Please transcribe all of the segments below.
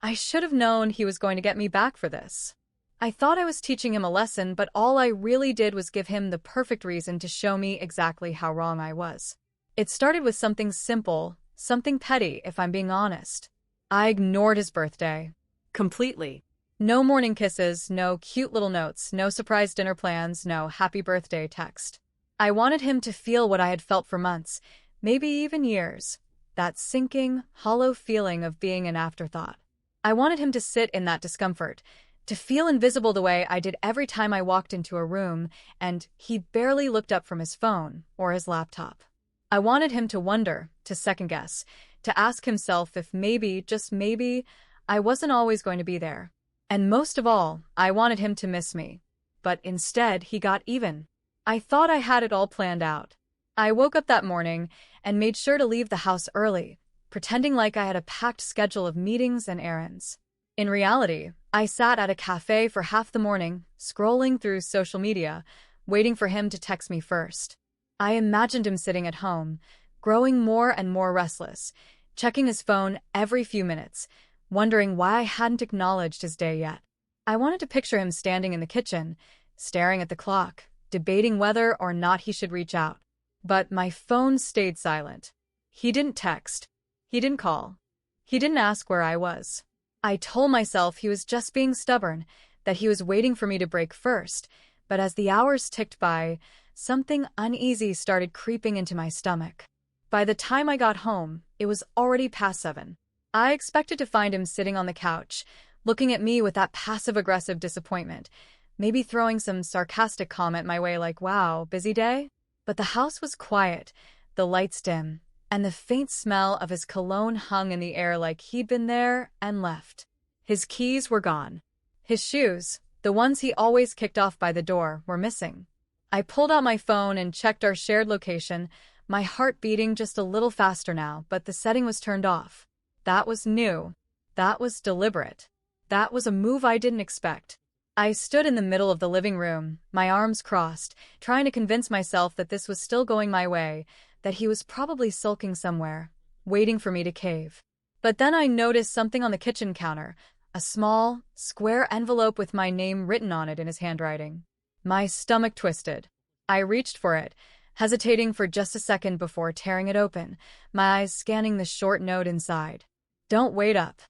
I should have known he was going to get me back for this. I thought I was teaching him a lesson, but all I really did was give him the perfect reason to show me exactly how wrong I was. It started with something simple, something petty, if I'm being honest. I ignored his birthday. Completely. No morning kisses, no cute little notes, no surprise dinner plans, no happy birthday text. I wanted him to feel what I had felt for months, maybe even years. That sinking, hollow feeling of being an afterthought. I wanted him to sit in that discomfort, to feel invisible the way I did every time I walked into a room and he barely looked up from his phone or his laptop. I wanted him to wonder, to second-guess, to ask himself if maybe, just maybe, I wasn't always going to be there. And most of all, I wanted him to miss me. But instead, he got even. I thought I had it all planned out. I woke up that morning and made sure to leave the house early, pretending like I had a packed schedule of meetings and errands. In reality, I sat at a cafe for half the morning, scrolling through social media, waiting for him to text me first. I imagined him sitting at home, growing more and more restless, checking his phone every few minutes, wondering why I hadn't acknowledged his day yet. I wanted to picture him standing in the kitchen, staring at the clock, debating whether or not he should reach out. But my phone stayed silent. He didn't text. He didn't call. He didn't ask where I was. I told myself he was just being stubborn, that he was waiting for me to break first, but as the hours ticked by, something uneasy started creeping into my stomach. By the time I got home, it was already past 7. I expected to find him sitting on the couch, looking at me with that passive-aggressive disappointment, maybe throwing some sarcastic comment my way like, "Wow, busy day?" But the house was quiet, the lights dim, and the faint smell of his cologne hung in the air like he'd been there and left. His keys were gone. His shoes, the ones he always kicked off by the door, were missing. I pulled out my phone and checked our shared location, my heart beating just a little faster now, but the setting was turned off. That was new. That was deliberate. That was a move I didn't expect. I stood in the middle of the living room, my arms crossed, trying to convince myself that this was still going my way, that he was probably sulking somewhere, waiting for me to cave. But then I noticed something on the kitchen counter, a small, square envelope with my name written on it in his handwriting. My stomach twisted. I reached for it, hesitating for just a second before tearing it open, my eyes scanning the short note inside. "Don't wait up."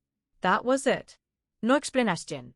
That was it. No explanations.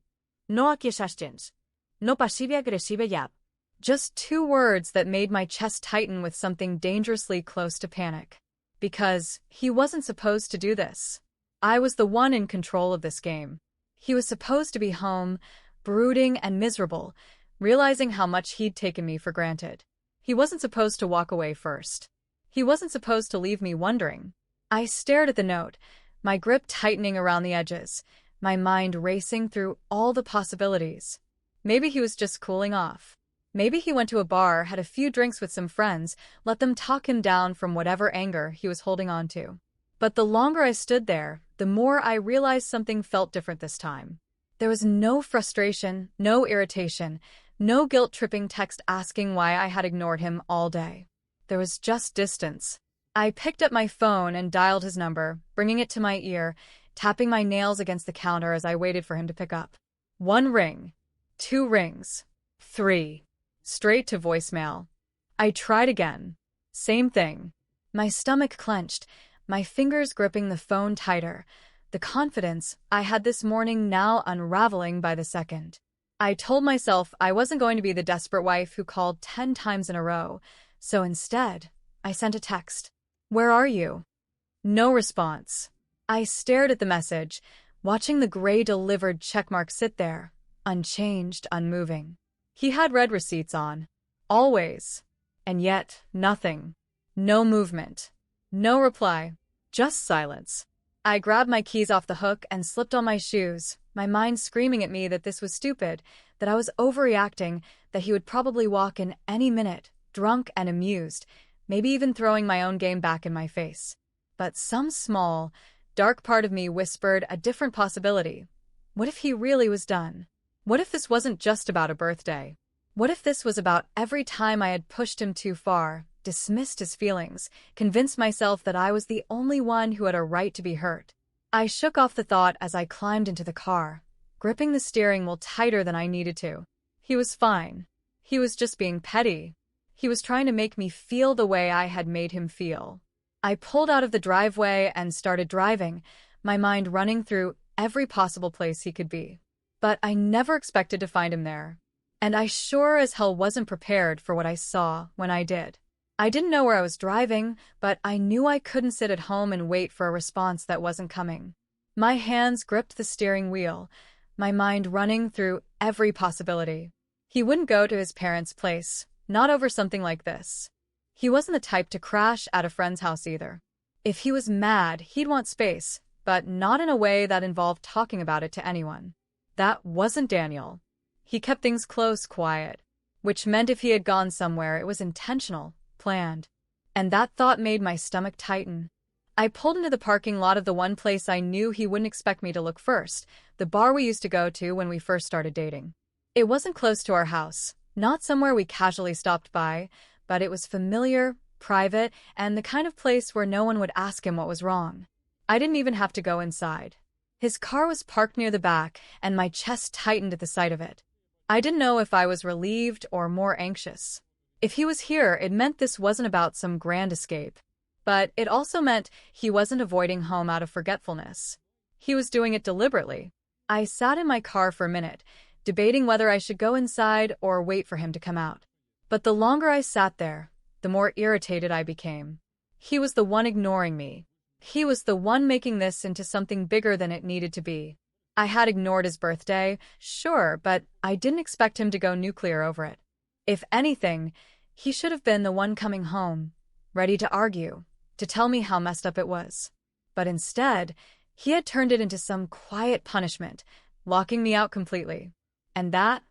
No accusations. No passive-aggressive jab. Just 2 words that made my chest tighten with something dangerously close to panic. Because he wasn't supposed to do this. I was the one in control of this game. He was supposed to be home, brooding and miserable, realizing how much he'd taken me for granted. He wasn't supposed to walk away first. He wasn't supposed to leave me wondering. I stared at the note, my grip tightening around the edges, my mind racing through all the possibilities. Maybe he was just cooling off. Maybe he went to a bar, had a few drinks with some friends, let them talk him down from whatever anger he was holding on to. But the longer I stood there, the more I realized something felt different this time. There was no frustration, no irritation, no guilt-tripping text asking why I had ignored him all day. There was just distance. I picked up my phone and dialed his number, bringing it to my ear, tapping my nails against the counter as I waited for him to pick up. 1 ring. 2 rings. 3. Straight to voicemail. I tried again. Same thing. My stomach clenched, my fingers gripping the phone tighter, the confidence I had this morning now unraveling by the second. I told myself I wasn't going to be the desperate wife who called 10 times in a row, so instead, I sent a text. "Where are you?" No response. I stared at the message, watching the gray delivered checkmark sit there, unchanged, unmoving. He had read receipts on. Always. And yet, nothing. No movement. No reply. Just silence. I grabbed my keys off the hook and slipped on my shoes, my mind screaming at me that this was stupid, that I was overreacting, that he would probably walk in any minute, drunk and amused, maybe even throwing my own game back in my face. But some small, dark part of me whispered a different possibility. What if he really was done? What if this wasn't just about a birthday? What if this was about every time I had pushed him too far, dismissed his feelings, convinced myself that I was the only one who had a right to be hurt? I shook off the thought as I climbed into the car, gripping the steering wheel tighter than I needed to. He was fine. He was just being petty. He was trying to make me feel the way I had made him feel. I pulled out of the driveway and started driving, my mind running through every possible place he could be. But I never expected to find him there. And I sure as hell wasn't prepared for what I saw when I did. I didn't know where I was driving, but I knew I couldn't sit at home and wait for a response that wasn't coming. My hands gripped the steering wheel, my mind running through every possibility. He wouldn't go to his parents' place, not over something like this. He wasn't the type to crash at a friend's house either. If he was mad, he'd want space, but not in a way that involved talking about it to anyone. That wasn't Daniel. He kept things close, quiet, which meant if he had gone somewhere, it was intentional, planned. And that thought made my stomach tighten. I pulled into the parking lot of the one place I knew he wouldn't expect me to look first, the bar we used to go to when we first started dating. It wasn't close to our house, not somewhere we casually stopped by, but it was familiar, private, and the kind of place where no one would ask him what was wrong. I didn't even have to go inside. His car was parked near the back, and my chest tightened at the sight of it. I didn't know if I was relieved or more anxious. If he was here, it meant this wasn't about some grand escape. But it also meant he wasn't avoiding home out of forgetfulness. He was doing it deliberately. I sat in my car for a minute, debating whether I should go inside or wait for him to come out. But the longer I sat there, the more irritated I became. He was the one ignoring me. He was the one making this into something bigger than it needed to be. I had ignored his birthday, sure, but I didn't expect him to go nuclear over it. If anything, he should have been the one coming home, ready to argue, to tell me how messed up it was. But instead, he had turned it into some quiet punishment, locking me out completely. And that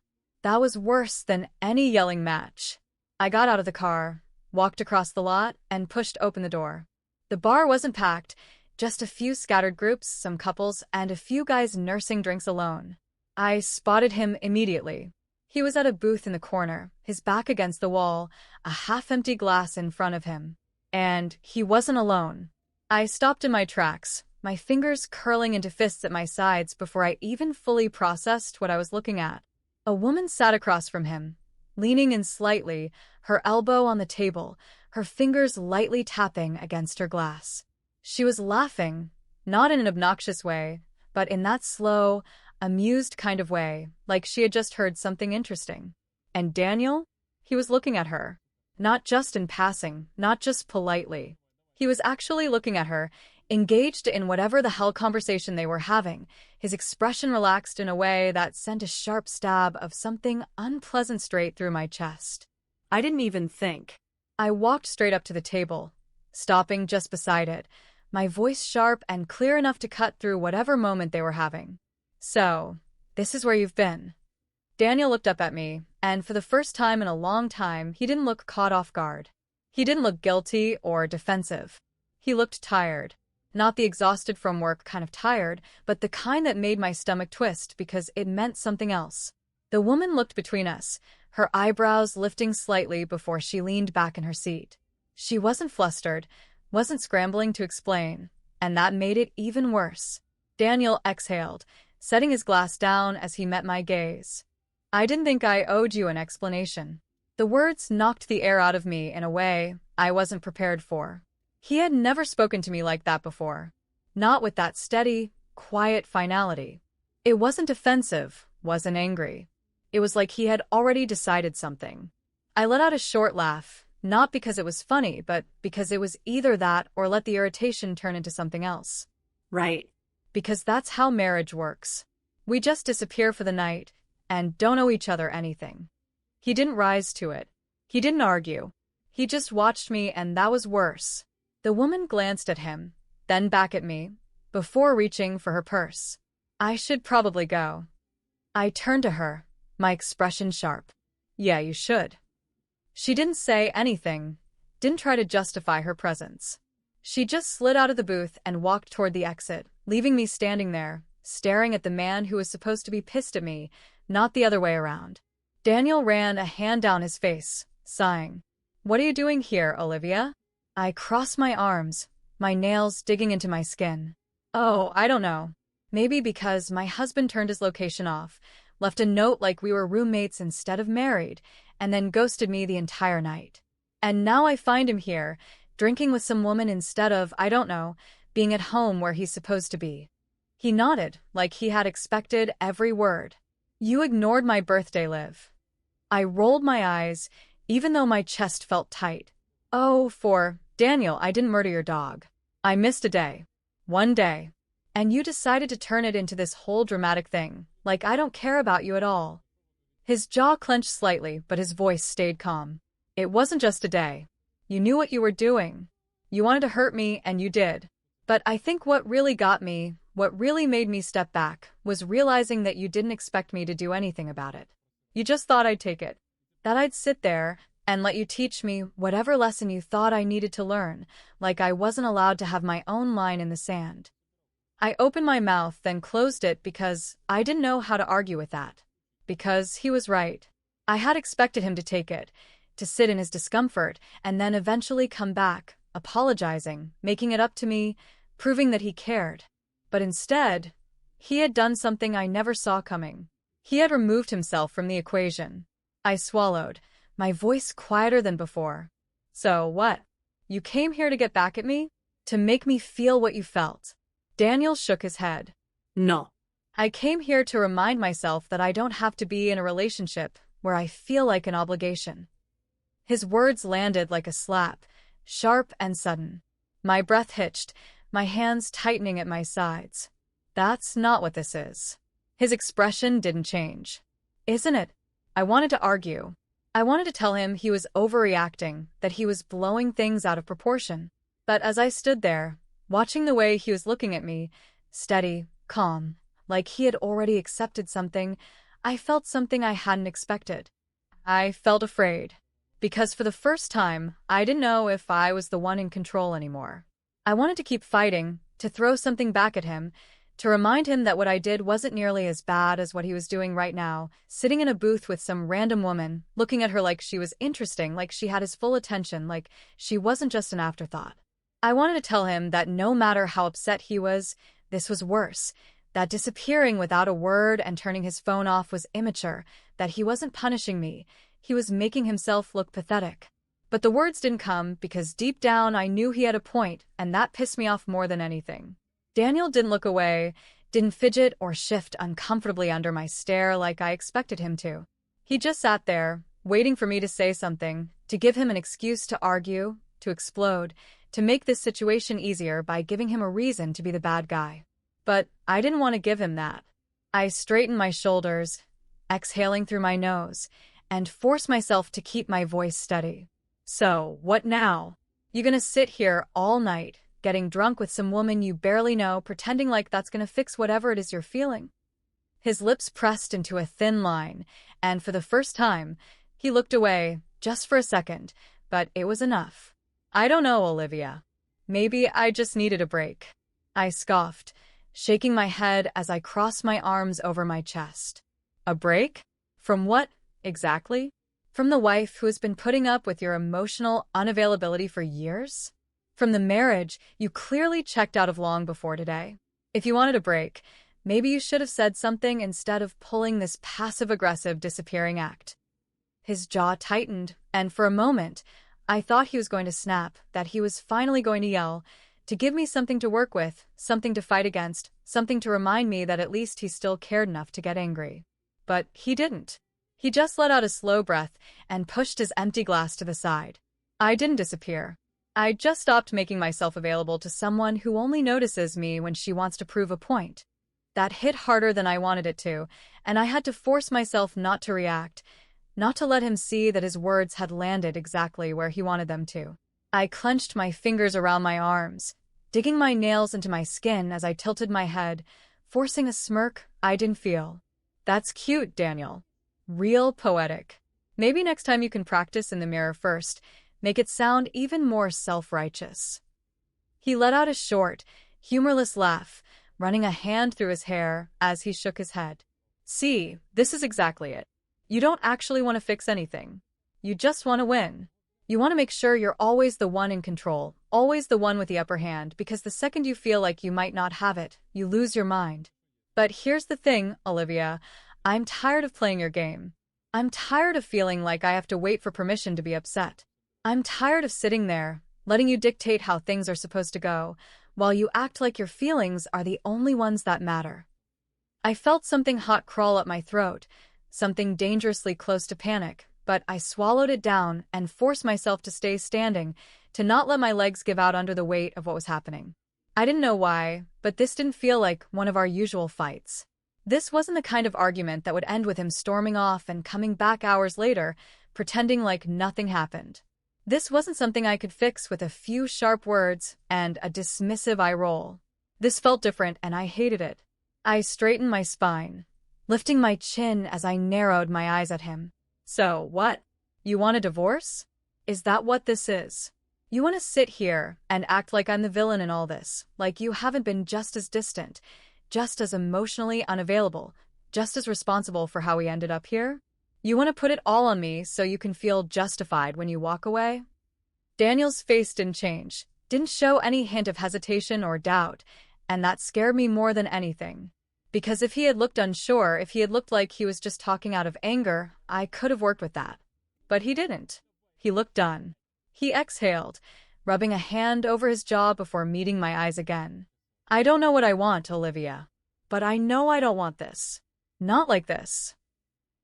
was worse than any yelling match. I got out of the car, walked across the lot, and pushed open the door. The bar wasn't packed, just a few scattered groups, some couples, and a few guys nursing drinks alone. I spotted him immediately. He was at a booth in the corner, his back against the wall, a half-empty glass in front of him. And he wasn't alone. I stopped in my tracks, my fingers curling into fists at my sides before I even fully processed what I was looking at. A woman sat across from him, leaning in slightly, her elbow on the table, her fingers lightly tapping against her glass. She was laughing, not in an obnoxious way, but in that slow, amused kind of way, like she had just heard something interesting. And Daniel? He was looking at her. Not just in passing, not just politely. He was actually looking at her, engaged in whatever the hell conversation they were having, his expression relaxed in a way that sent a sharp stab of something unpleasant straight through my chest. I didn't even think. I walked straight up to the table, stopping just beside it, my voice sharp and clear enough to cut through whatever moment they were having. So, this is where you've been. Daniel looked up at me, and for the first time in a long time, he didn't look caught off guard. He didn't look guilty or defensive. He looked tired. Not the exhausted from work kind of tired, but the kind that made my stomach twist because it meant something else. The woman looked between us, her eyebrows lifting slightly before she leaned back in her seat. She wasn't flustered, wasn't scrambling to explain, and that made it even worse. Daniel exhaled, setting his glass down as he met my gaze. I didn't think I owed you an explanation. The words knocked the air out of me in a way I wasn't prepared for. He had never spoken to me like that before. Not with that steady, quiet finality. It wasn't defensive, wasn't angry. It was like he had already decided something. I let out a short laugh, not because it was funny, but because it was either that or let the irritation turn into something else. Right. Because that's how marriage works. We just disappear for the night and don't owe each other anything. He didn't rise to it. He didn't argue. He just watched me, and that was worse. The woman glanced at him, then back at me, before reaching for her purse. I should probably go. I turned to her, my expression sharp. Yeah, you should. She didn't say anything, didn't try to justify her presence. She just slid out of the booth and walked toward the exit, leaving me standing there, staring at the man who was supposed to be pissed at me, not the other way around. Daniel ran a hand down his face, sighing. What are you doing here, Olivia? I crossed my arms, my nails digging into my skin. Oh, I don't know. Maybe because my husband turned his location off, left a note like we were roommates instead of married, and then ghosted me the entire night. And now I find him here, drinking with some woman instead of, I don't know, being at home where he's supposed to be. He nodded, like he had expected every word. You ignored my birthday, Liv. I rolled my eyes, even though my chest felt tight. Oh, Daniel, I didn't murder your dog. I missed a day. One day. And you decided to turn it into this whole dramatic thing, like I don't care about you at all. His jaw clenched slightly, but his voice stayed calm. It wasn't just a day. You knew what you were doing. You wanted to hurt me, and you did. But I think what really got me, what really made me step back, was realizing that you didn't expect me to do anything about it. You just thought I'd take it. That I'd sit there and let you teach me whatever lesson you thought I needed to learn, like I wasn't allowed to have my own line in the sand. I opened my mouth, then closed it because I didn't know how to argue with that. Because he was right. I had expected him to take it, to sit in his discomfort, and then eventually come back, apologizing, making it up to me, proving that he cared. But instead, he had done something I never saw coming. He had removed himself from the equation. I swallowed, my voice quieter than before. So what? You came here to get back at me? To make me feel what you felt? Daniel shook his head. No. I came here to remind myself that I don't have to be in a relationship where I feel like an obligation. His words landed like a slap, sharp and sudden. My breath hitched, my hands tightening at my sides. That's not what this is. His expression didn't change. Isn't it? I wanted to argue. I wanted to tell him he was overreacting, that he was blowing things out of proportion. But as I stood there, watching the way he was looking at me, steady, calm, like he had already accepted something, I felt something I hadn't expected. I felt afraid. Because for the first time, I didn't know if I was the one in control anymore. I wanted to keep fighting, to throw something back at him, to remind him that what I did wasn't nearly as bad as what he was doing right now, sitting in a booth with some random woman, looking at her like she was interesting, like she had his full attention, like she wasn't just an afterthought. I wanted to tell him that no matter how upset he was, this was worse, that disappearing without a word and turning his phone off was immature, that he wasn't punishing me, he was making himself look pathetic. But the words didn't come because deep down I knew he had a point, and that pissed me off more than anything. Daniel didn't look away, didn't fidget or shift uncomfortably under my stare like I expected him to. He just sat there, waiting for me to say something, to give him an excuse to argue, to explode, to make this situation easier by giving him a reason to be the bad guy. But I didn't want to give him that. I straightened my shoulders, exhaling through my nose, and forced myself to keep my voice steady. So, what now? You gonna sit here all night, getting drunk with some woman you barely know, pretending like that's gonna fix whatever it is you're feeling? His lips pressed into a thin line, and for the first time, he looked away, just for a second, but it was enough. I don't know, Olivia. Maybe I just needed a break. I scoffed, shaking my head as I crossed my arms over my chest. A break? From what, exactly? From the wife who has been putting up with your emotional unavailability for years? From the marriage you clearly checked out of long before today? If you wanted a break, maybe you should have said something instead of pulling this passive-aggressive disappearing act. His jaw tightened, and for a moment, I thought he was going to snap, that he was finally going to yell, to give me something to work with, something to fight against, something to remind me that at least he still cared enough to get angry. But he didn't. He just let out a slow breath and pushed his empty glass to the side. I didn't disappear. I just stopped making myself available to someone who only notices me when she wants to prove a point. That hit harder than I wanted it to, and I had to force myself not to react, not to let him see that his words had landed exactly where he wanted them to. I clenched my fingers around my arms, digging my nails into my skin as I tilted my head, forcing a smirk I didn't feel. That's cute, Daniel. Real poetic. Maybe next time you can practice in the mirror first, make it sound even more self-righteous. He let out a short, humorless laugh, running a hand through his hair as he shook his head. See, this is exactly it. You don't actually want to fix anything. You just want to win. You want to make sure you're always the one in control, always the one with the upper hand, because the second you feel like you might not have it, you lose your mind. But here's the thing, Olivia. I'm tired of playing your game. I'm tired of feeling like I have to wait for permission to be upset. I'm tired of sitting there, letting you dictate how things are supposed to go, while you act like your feelings are the only ones that matter. I felt something hot crawl up my throat, something dangerously close to panic, but I swallowed it down and forced myself to stay standing, to not let my legs give out under the weight of what was happening. I didn't know why, but this didn't feel like one of our usual fights. This wasn't the kind of argument that would end with him storming off and coming back hours later, pretending like nothing happened. This wasn't something I could fix with a few sharp words and a dismissive eye roll. This felt different, and I hated it. I straightened my spine, lifting my chin as I narrowed my eyes at him. So, what? You want a divorce? Is that what this is? You want to sit here and act like I'm the villain in all this, like you haven't been just as distant, just as emotionally unavailable, just as responsible for how we ended up here? You want to put it all on me so you can feel justified when you walk away? Daniel's face didn't change, didn't show any hint of hesitation or doubt, and that scared me more than anything. Because if he had looked unsure, if he had looked like he was just talking out of anger, I could have worked with that. But he didn't. He looked done. He exhaled, rubbing a hand over his jaw before meeting my eyes again. I don't know what I want, Olivia. But I know I don't want this. Not like this.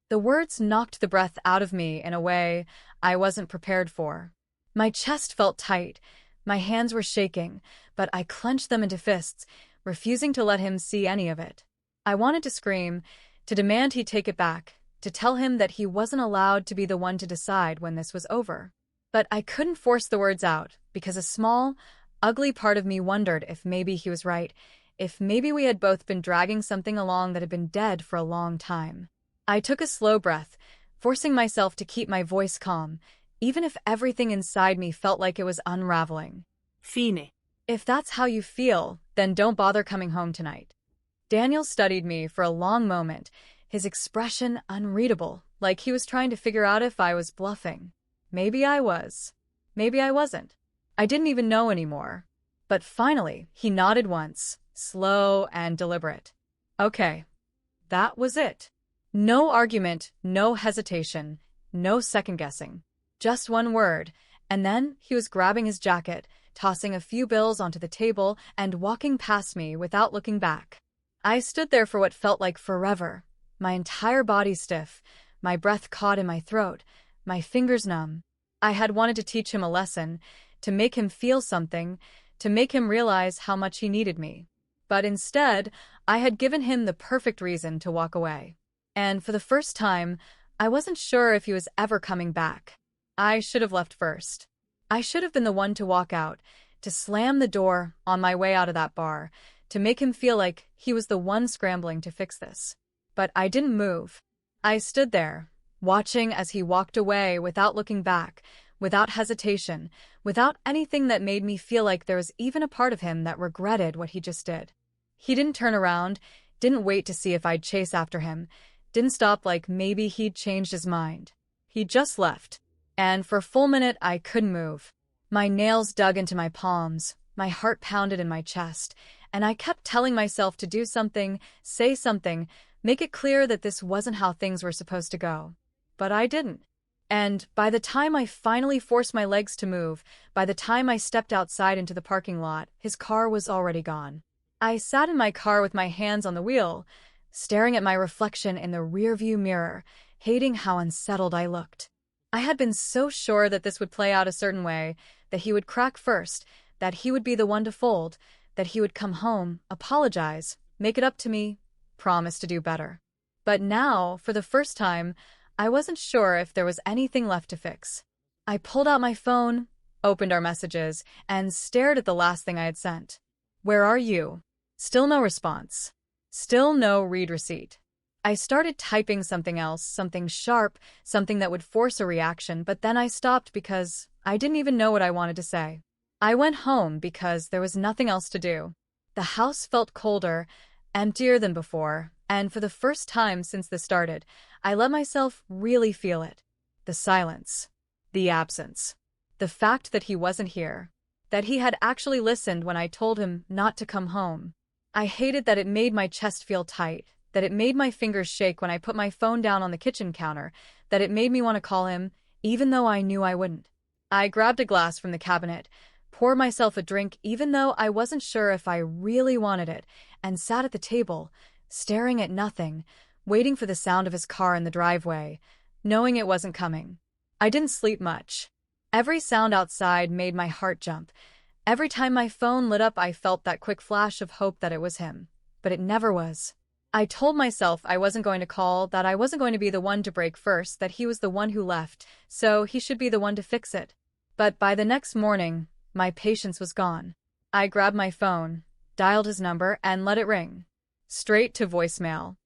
The words knocked the breath out of me in a way I wasn't prepared for. My chest felt tight, my hands were shaking, but I clenched them into fists, refusing to let him see any of it. I wanted to scream, to demand he take it back, to tell him that he wasn't allowed to be the one to decide when this was over. But I couldn't force the words out, because a small, ugly part of me wondered if maybe he was right, if maybe we had both been dragging something along that had been dead for a long time. I took a slow breath, forcing myself to keep my voice calm, even if everything inside me felt like it was unraveling. Fine. If that's how you feel, then don't bother coming home tonight. Daniel studied me for a long moment, his expression unreadable, like he was trying to figure out if I was bluffing. Maybe I was. Maybe I wasn't. I didn't even know anymore. But finally, he nodded once, slow and deliberate. Okay. That was it. No argument, no hesitation, no second-guessing. Just one word, and then he was grabbing his jacket, tossing a few bills onto the table, and walking past me without looking back. I stood there for what felt like forever, my entire body stiff, my breath caught in my throat, my fingers numb. I had wanted to teach him a lesson, to make him feel something, to make him realize how much he needed me. But instead, I had given him the perfect reason to walk away. And for the first time, I wasn't sure if he was ever coming back. I should have left first. I should have been the one to walk out, to slam the door on my way out of that bar, to make him feel like he was the one scrambling to fix this. But I didn't move. I stood there, watching as he walked away without looking back, without hesitation, without anything that made me feel like there was even a part of him that regretted what he just did. He didn't turn around, didn't wait to see if I'd chase after him, didn't stop like maybe he'd changed his mind. He just left. And for a full minute, I couldn't move. My nails dug into my palms, my heart pounded in my chest, and I kept telling myself to do something, say something, make it clear that this wasn't how things were supposed to go. But I didn't. And by the time I finally forced my legs to move, by the time I stepped outside into the parking lot, his car was already gone. I sat in my car with my hands on the wheel, staring at my reflection in the rearview mirror, hating how unsettled I looked. I had been so sure that this would play out a certain way, that he would crack first, that he would be the one to fold, that he would come home, apologize, make it up to me, promise to do better. But now, for the first time, I wasn't sure if there was anything left to fix. I pulled out my phone, opened our messages, and stared at the last thing I had sent. Where are you? Still no response. Still no read receipt. I started typing something else, something sharp, something that would force a reaction, but then I stopped because I didn't even know what I wanted to say. I went home because there was nothing else to do. The house felt colder, emptier than before, and for the first time since this started, I let myself really feel it. The silence. The absence. The fact that he wasn't here. That he had actually listened when I told him not to come home. I hated that it made my chest feel tight, that it made my fingers shake when I put my phone down on the kitchen counter, that it made me want to call him, even though I knew I wouldn't. I grabbed a glass from the cabinet, poured myself a drink even though I wasn't sure if I really wanted it, and sat at the table, staring at nothing, waiting for the sound of his car in the driveway, knowing it wasn't coming. I didn't sleep much. Every sound outside made my heart jump. Every time my phone lit up, I felt that quick flash of hope that it was him. But it never was. I told myself I wasn't going to call, that I wasn't going to be the one to break first, that he was the one who left, so he should be the one to fix it. But by the next morning, my patience was gone. I grabbed my phone, dialed his number, and let it ring. Straight to voicemail.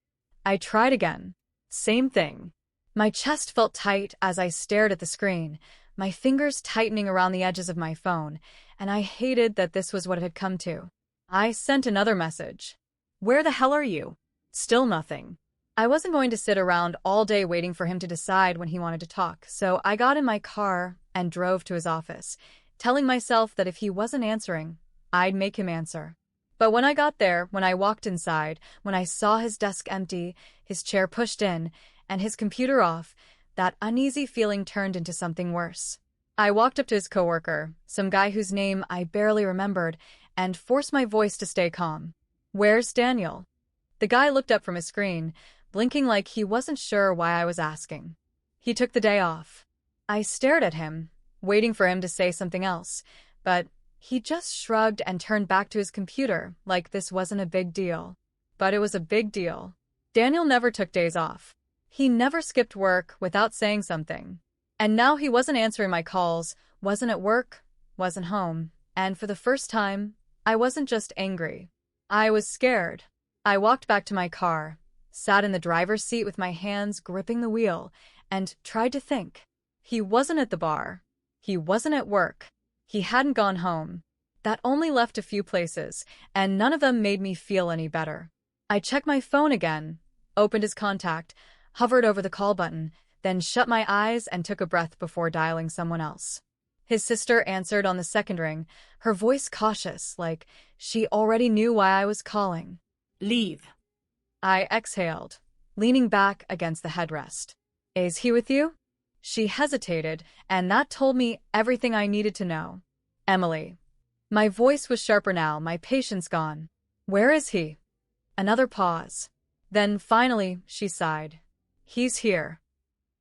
I tried again. Same thing. My chest felt tight as I stared at the screen, my fingers tightening around the edges of my phone, and I hated that this was what it had come to. I sent another message. "Where the hell are you?" Still nothing. I wasn't going to sit around all day waiting for him to decide when he wanted to talk, so I got in my car and drove to his office, telling myself that if he wasn't answering, I'd make him answer. But when I got there, when I walked inside, when I saw his desk empty, his chair pushed in, and his computer off, that uneasy feeling turned into something worse. I walked up to his coworker, some guy whose name I barely remembered, and forced my voice to stay calm. "Where's Daniel?" The guy looked up from his screen, blinking like he wasn't sure why I was asking. "He took the day off." I stared at him, waiting for him to say something else, but he just shrugged and turned back to his computer like this wasn't a big deal. But it was a big deal. Daniel never took days off. He never skipped work without saying something. And now he wasn't answering my calls, wasn't at work, wasn't home, and for the first time, I wasn't just angry. I was scared. I walked back to my car, sat in the driver's seat with my hands gripping the wheel, and tried to think. He wasn't at the bar. He wasn't at work. He hadn't gone home. That only left a few places, and none of them made me feel any better. I checked my phone again, opened his contact, hovered over the call button, then shut my eyes and took a breath before dialing someone else. His sister answered on the second ring, her voice cautious, like she already knew why I was calling. Leave. I exhaled, leaning back against the headrest. "Is he with you?" She hesitated, and that told me everything I needed to know. "Emily." My voice was sharper now, my patience gone. "Where is he?" Another pause. Then finally, she sighed. "He's here."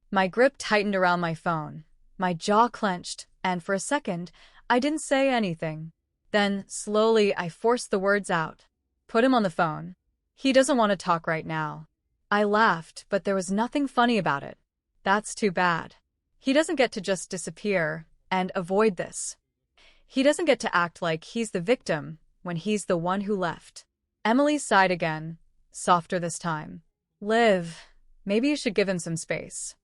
My grip tightened around my phone. My jaw clenched, and for a second, I didn't say anything. Then, slowly, I forced the words out. "Put him on the phone. He doesn't want to talk right now." I laughed, but there was nothing funny about it. That's too bad. He doesn't get to just disappear and avoid this. He doesn't get to act like he's the victim when he's the one who left. Emily sighed again, softer this time. "Liv, maybe you should give him some space."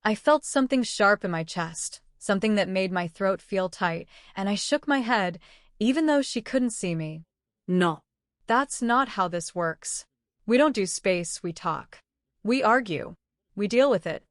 I felt something sharp in my chest, something that made my throat feel tight, and I shook my head, even though she couldn't see me. No. That's not how this works. We don't do space, we talk. We argue. We deal with it.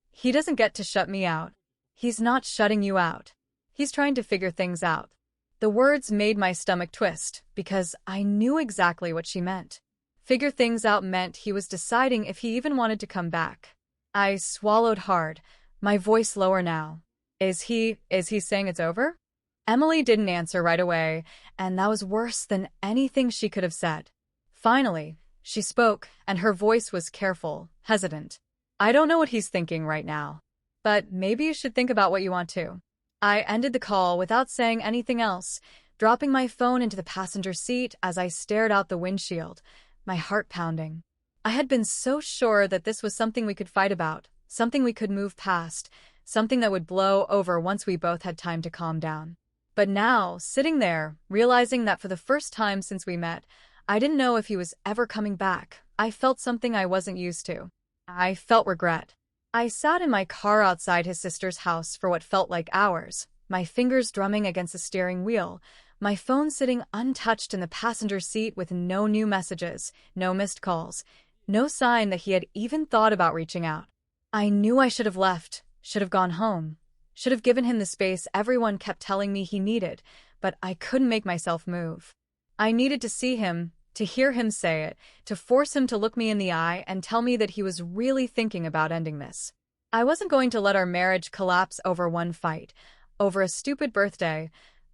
He doesn't get to shut me out. He's not shutting you out. He's trying to figure things out. The words made my stomach twist, because I knew exactly what she meant. Figure things out meant he was deciding if he even wanted to come back. I swallowed hard, my voice lower now. Is he saying it's over?" Emily didn't answer right away, and that was worse than anything she could have said. Finally, she spoke, and her voice was careful, hesitant. "I don't know what he's thinking right now, but maybe you should think about what you want to." I ended the call without saying anything else, dropping my phone into the passenger seat as I stared out the windshield, my heart pounding. I had been so sure that this was something we could fight about, something we could move past, something that would blow over once we both had time to calm down. But now, sitting there, realizing that for the first time since we met, I didn't know if he was ever coming back, I felt something I wasn't used to. I felt regret. I sat in my car outside his sister's house for what felt like hours, my fingers drumming against the steering wheel, my phone sitting untouched in the passenger seat with no new messages, no missed calls, no sign that he had even thought about reaching out. I knew I should have left, should have gone home. Should have given him the space everyone kept telling me he needed, but I couldn't make myself move. I needed to see him, to hear him say it, to force him to look me in the eye and tell me that he was really thinking about ending this. I wasn't going to let our marriage collapse over one fight, over a stupid birthday,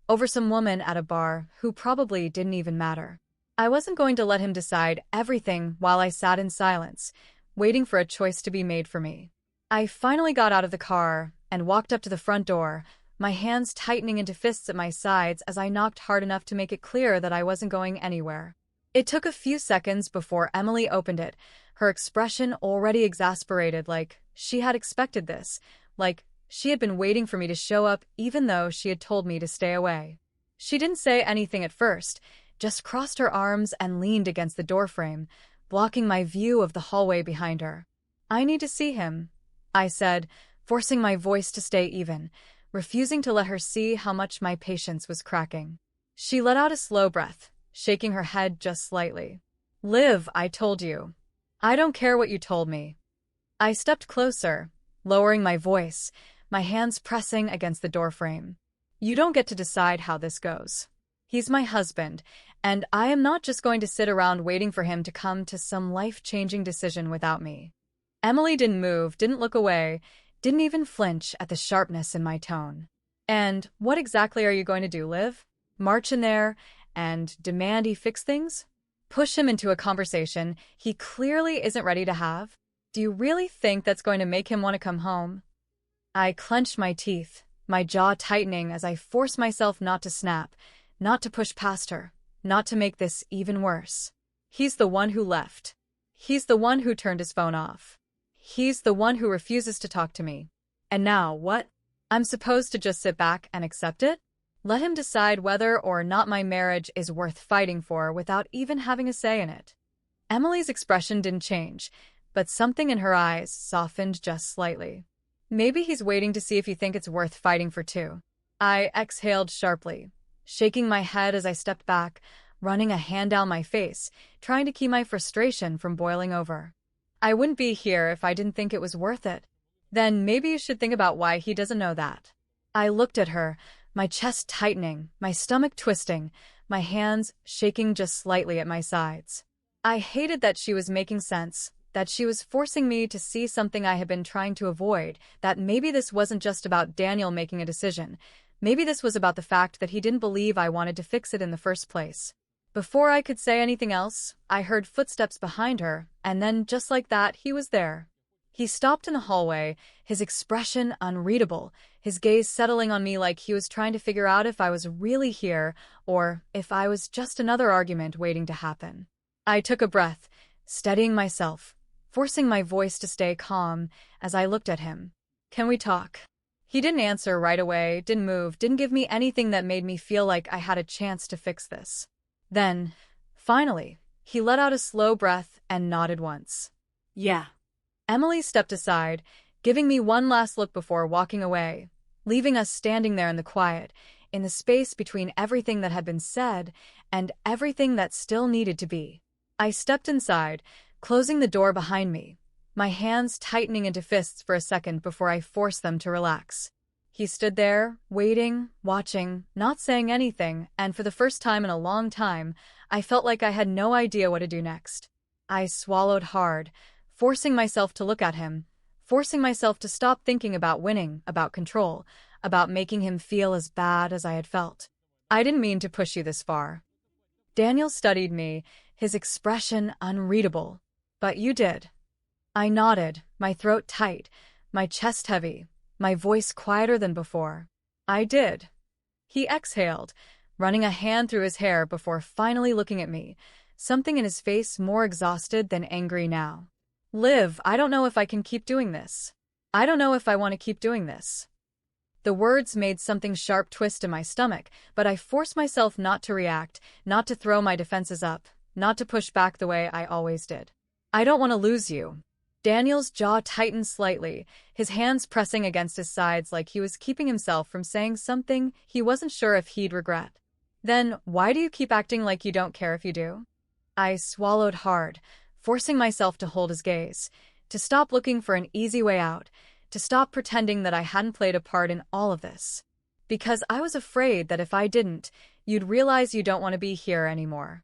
over some woman at a bar who probably didn't even matter. I wasn't going to let him decide everything while I sat in silence, waiting for a choice to be made for me. I finally got out of the car and walked up to the front door, my hands tightening into fists at my sides as I knocked hard enough to make it clear that I wasn't going anywhere. It took a few seconds before Emily opened it, her expression already exasperated, like she had expected this, like she had been waiting for me to show up even though she had told me to stay away. She didn't say anything at first, just crossed her arms and leaned against the doorframe, blocking my view of the hallway behind her. "I need to see him," I said, forcing my voice to stay even, refusing to let her see how much my patience was cracking. She let out a slow breath, shaking her head just slightly. "Liv, I told you. I don't care what you told me." I stepped closer, lowering my voice, my hands pressing against the doorframe. "You don't get to decide how this goes. He's my husband, and I am not just going to sit around waiting for him to come to some life-changing decision without me." Emily didn't move, didn't look away, didn't even flinch at the sharpness in my tone. "And what exactly are you going to do, Liv? March in there and demand he fix things? Push him into a conversation he clearly isn't ready to have? Do you really think that's going to make him want to come home?" I clenched my teeth, my jaw tightening as I forced myself not to snap, not to push past her, not to make this even worse. He's the one who left. He's the one who turned his phone off. He's the one who refuses to talk to me. And now, what? I'm supposed to just sit back and accept it? Let him decide whether or not my marriage is worth fighting for without even having a say in it. Emily's expression didn't change, but something in her eyes softened just slightly. "Maybe he's waiting to see if you think it's worth fighting for too." I exhaled sharply, shaking my head as I stepped back, running a hand down my face, trying to keep my frustration from boiling over. "I wouldn't be here if I didn't think it was worth it." "Then maybe you should think about why he doesn't know that." I looked at her, my chest tightening, my stomach twisting, my hands shaking just slightly at my sides. I hated that she was making sense, that she was forcing me to see something I had been trying to avoid, that maybe this wasn't just about Daniel making a decision. Maybe this was about the fact that he didn't believe I wanted to fix it in the first place. Before I could say anything else, I heard footsteps behind her, and then, just like that, he was there. He stopped in the hallway, his expression unreadable, his gaze settling on me like he was trying to figure out if I was really here or if I was just another argument waiting to happen. I took a breath, steadying myself, forcing my voice to stay calm as I looked at him. "Can we talk?" He didn't answer right away, didn't move, didn't give me anything that made me feel like I had a chance to fix this. Then, finally, he let out a slow breath and nodded once. "Yeah." Emily stepped aside, giving me one last look before walking away, leaving us standing there in the quiet, in the space between everything that had been said and everything that still needed to be. I stepped inside, closing the door behind me, my hands tightening into fists for a second before I forced them to relax. He stood there, waiting, watching, not saying anything, and for the first time in a long time, I felt like I had no idea what to do next. I swallowed hard, forcing myself to look at him, forcing myself to stop thinking about winning, about control, about making him feel as bad as I had felt. "I didn't mean to push you this far." Daniel studied me, his expression unreadable. "But you did." I nodded, my throat tight, my chest heavy, my voice quieter than before. "I did." He exhaled, running a hand through his hair before finally looking at me, something in his face more exhausted than angry now. "Liv, I don't know if I can keep doing this. I don't know if I want to keep doing this." The words made something sharp twist in my stomach, but I forced myself not to react, not to throw my defenses up, not to push back the way I always did. "I don't want to lose you." Daniel's jaw tightened slightly, his hands pressing against his sides like he was keeping himself from saying something he wasn't sure if he'd regret. "Then why do you keep acting like you don't care if you do?" I swallowed hard, forcing myself to hold his gaze, to stop looking for an easy way out, to stop pretending that I hadn't played a part in all of this. Because I was afraid that if I didn't, you'd realize you don't want to be here anymore.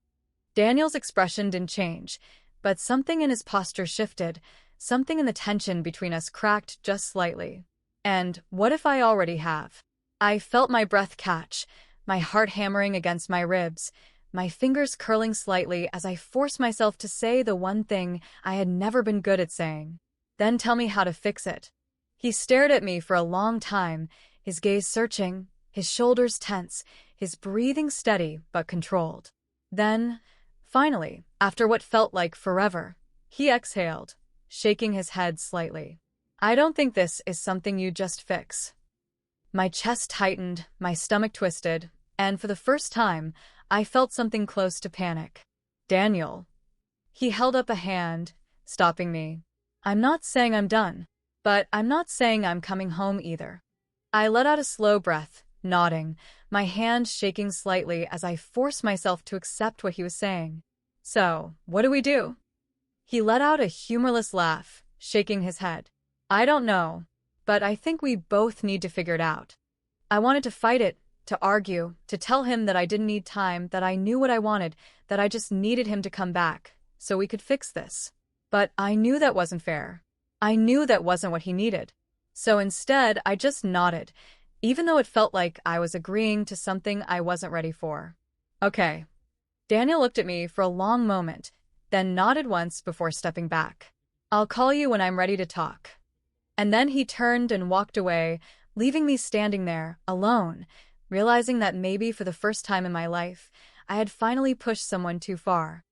Daniel's expression didn't change, but something in his posture shifted, something in the tension between us cracked just slightly. And what if I already have? I felt my breath catch, my heart hammering against my ribs, my fingers curling slightly as I forced myself to say the one thing I had never been good at saying. Then tell me how to fix it. He stared at me for a long time, his gaze searching, his shoulders tense, his breathing steady but controlled. Then, finally, after what felt like forever, he exhaled, shaking his head slightly. I don't think this is something you just fix. My chest tightened, my stomach twisted, and for the first time, I felt something close to panic. Daniel. He held up a hand, stopping me. I'm not saying I'm done, but I'm not saying I'm coming home either. I let out a slow breath, nodding, my hand shaking slightly as I forced myself to accept what he was saying. So, what do we do? He let out a humorless laugh, shaking his head. I don't know, but I think we both need to figure it out. I wanted to fight it, to argue, to tell him that I didn't need time, that I knew what I wanted, that I just needed him to come back, so we could fix this. But I knew that wasn't fair. I knew that wasn't what he needed. So instead, I just nodded, even though it felt like I was agreeing to something I wasn't ready for. Okay. Daniel looked at me for a long moment, then nodded once before stepping back. I'll call you when I'm ready to talk. And then he turned and walked away, leaving me standing there, alone, realizing that maybe for the first time in my life, I had finally pushed someone too far.